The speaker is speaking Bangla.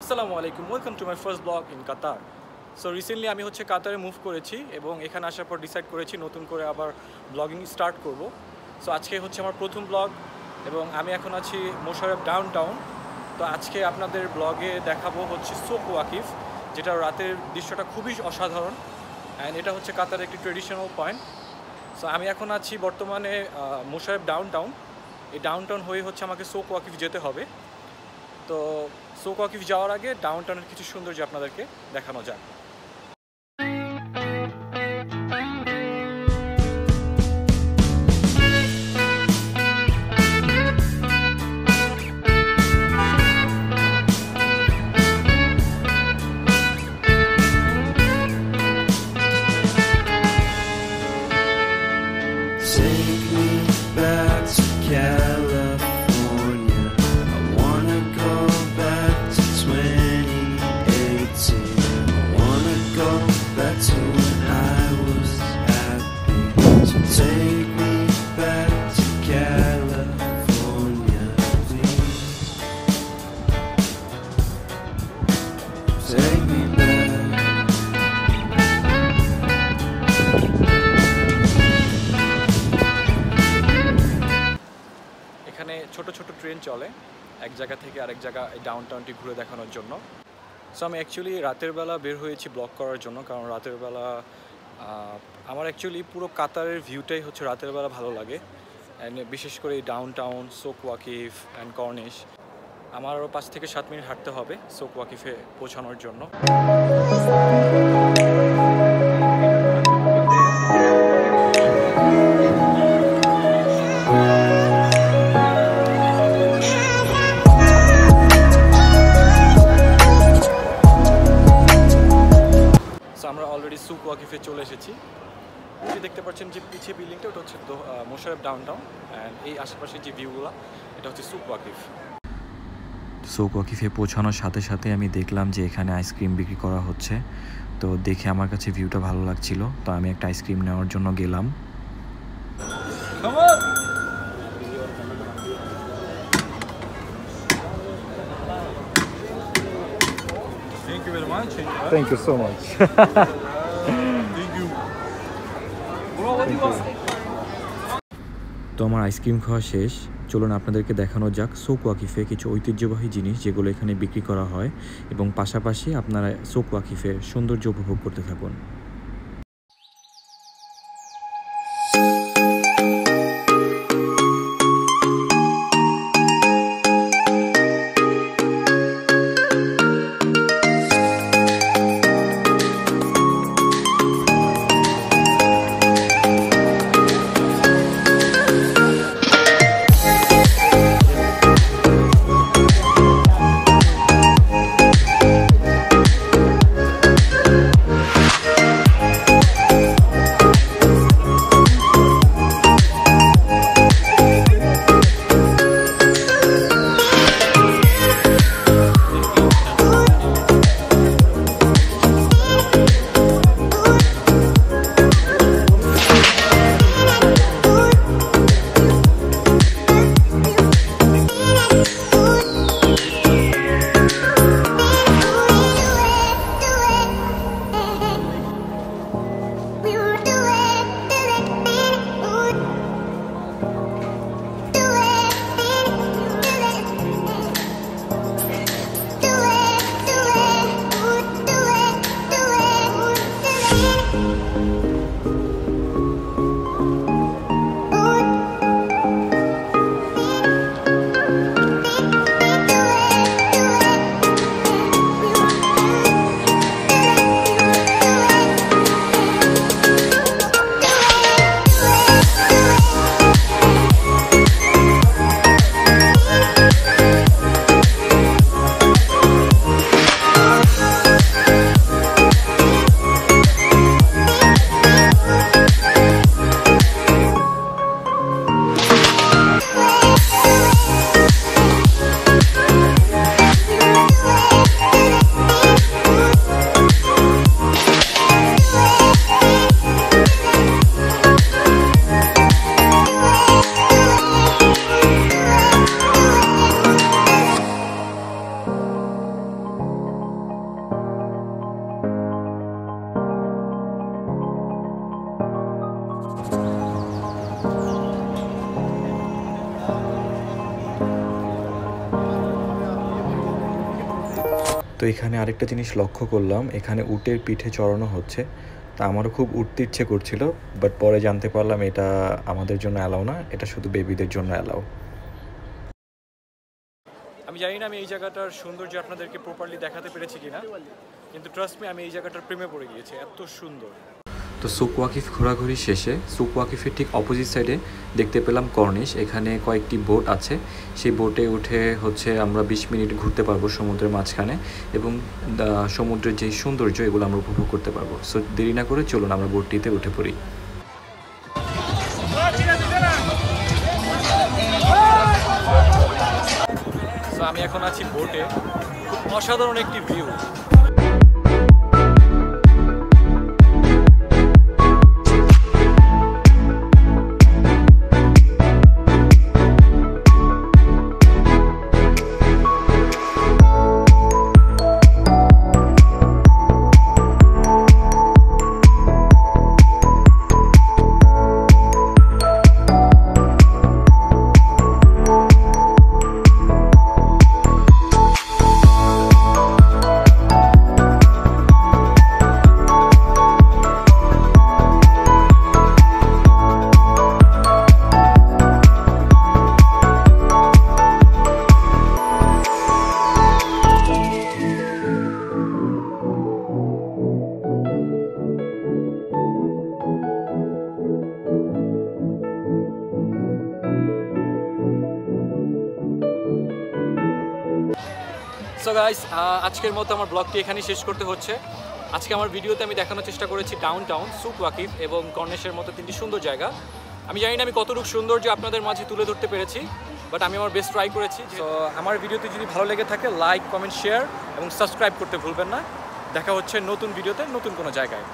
আসসালামু আলাইকুম, welcome to my first blog in Qatar. So recently আমি কাতারে মুভ করেছি এবং এখানে আসার পর ডিসাইড করেছি নতুন করে আবার ব্লগিং স্টার্ট করব। সো আজকে আমার প্রথম ব্লগ এবং আমি এখন আছি মোশাররফ ডাউনটাউন। তো আজকে আপনাদের ব্লগে দেখাবো সোক ওয়াকিফ, যেটা রাতের দৃশ্যটা খুবই অসাধারণ অ্যান্ড এটা কাতারের একটি ট্রেডিশনাল পয়েন্ট। সো আমি এখন আছি বর্তমানে মোশাররফ ডাউনটাউন। এই ডাউনটাউন হয়ে আমাকে সোক ওয়াকিফ যেতে হবে। তো সোক ওয়াকিফ যাওয়ার আগে ডাউনটাউনের কিছু সৌন্দর্য আপনাদেরকে দেখানো যাক। এখানে ছোট ছোট ট্রেন চলে এক জায়গা থেকে আরেক জায়গা এই ডাউনটাউনটি ঘুরে দেখানোর জন্য। সো আমি অ্যাকচুয়ালি রাতের বেলা বের হয়েছি ব্লগ করার জন্য, কারণ রাতের বেলা আমার অ্যাকচুয়ালি পুরো কাতারের ভিউটাই রাতের বেলা ভালো লাগে। অ্যান্ড বিশেষ করে এই downtown, soak Waqif and corniche. আমার আরও 5 থেকে 7 মিনিট হাঁটতে হবে সোক ওয়াকিফে পৌঁছানোর জন্য। আমরা অলরেডি সোক ওয়াকিফে চলে এসেছি। যে দেখতে পাচ্ছেন যে পিছিয়ে বিল্ডিংটা, ওটা মোশাররফ ডাউনটাউন অ্যান্ড এই আশেপাশে যে ভিউগুলো, এটা সোক ওয়াকিফ। সোক ওয়াকিফে পৌঁছানোর সাথে সাথে আমি দেখলাম যে এখানে আইসক্রিম বিক্রি করা হচ্ছে। তো দেখে আমার কাছে ভিউটা ভালো লাগছিল, তো আমি একটা আইসক্রিম নেওয়ার জন্য গেলাম। Thank you very much. Thank you so much. Thank you. Bro, what do you want? তো আমার আইসক্রিম খাওয়া শেষ। চলুন আপনাদেরকে দেখানো যাক সোক ওয়াকিফে কিছু ঐতিহ্যবাহী জিনিস যেগুলো এখানে বিক্রি করা হয়, এবং পাশাপাশি আপনারা সোক ওয়াকিফের সৌন্দর্য উপভোগ করতে থাকুন। তো এখানে আরেকটা জিনিস লক্ষ্য করলাম, এখানে উটের পিঠে চড়ানো হচ্ছে। তা আমারও খুব উঠতে ইচ্ছে করছিল, বাট পরে জানতে পারলাম এটা আমাদের জন্য অ্যালাউ না, এটা শুধু বেবিদের জন্য অ্যালাউ। আমি জানি না আমি এই জায়গাটার সৌন্দর্য আপনাদেরকে প্রপারলি দেখাতে পেরেছি কিনা, কিন্তু ট্রাস্ট মি আমি এই জায়গাটার প্রেমে পড়ে গিয়েছি, এত সুন্দর। তো সুক ওয়াকিফ ঘোরাঘুরি শেষে সুক ওয়াকিফের ঠিক অপোজিট সাইডে দেখতে পেলাম কর্নিশ। এখানে কয়েকটি বোট আছে, সেই বোটে উঠে হচ্ছে আমরা 20 মিনিট ঘুরতে পারবো সমুদ্রের মাঝখানে, এবং সমুদ্রের যে সৌন্দর্য এগুলো আমরা উপভোগ করতে পারবো। সো দেরি না করে চলুন আমরা বোটটিতে উঠে পড়ি। সো আমি এখন আছি বোটে, খুব অসাধারণ একটি ভিউ। সো গাইস, আজকের মতো আমার ব্লগটি এখানেই শেষ করতে হচ্ছে। আজকে আমার ভিডিওতে আমি দেখানোর চেষ্টা করেছি ডাউন টাউন, সুক ওয়াকিফ এবং কর্নিশের মতো 3টি সুন্দর জায়গা। আমি জানি না আমি কতটুকু সৌন্দর্য আপনাদের মাঝে তুলে ধরতে পেরেছি, বাট আমি আমার বেস্ট ট্রাই করেছি। তো আমার ভিডিওতে যদি ভালো লেগে থাকে লাইক, কমেন্ট, শেয়ার এবং সাবস্ক্রাইব করতে ভুলবেন না। দেখা হচ্ছে নতুন ভিডিওতে নতুন কোনো জায়গায়।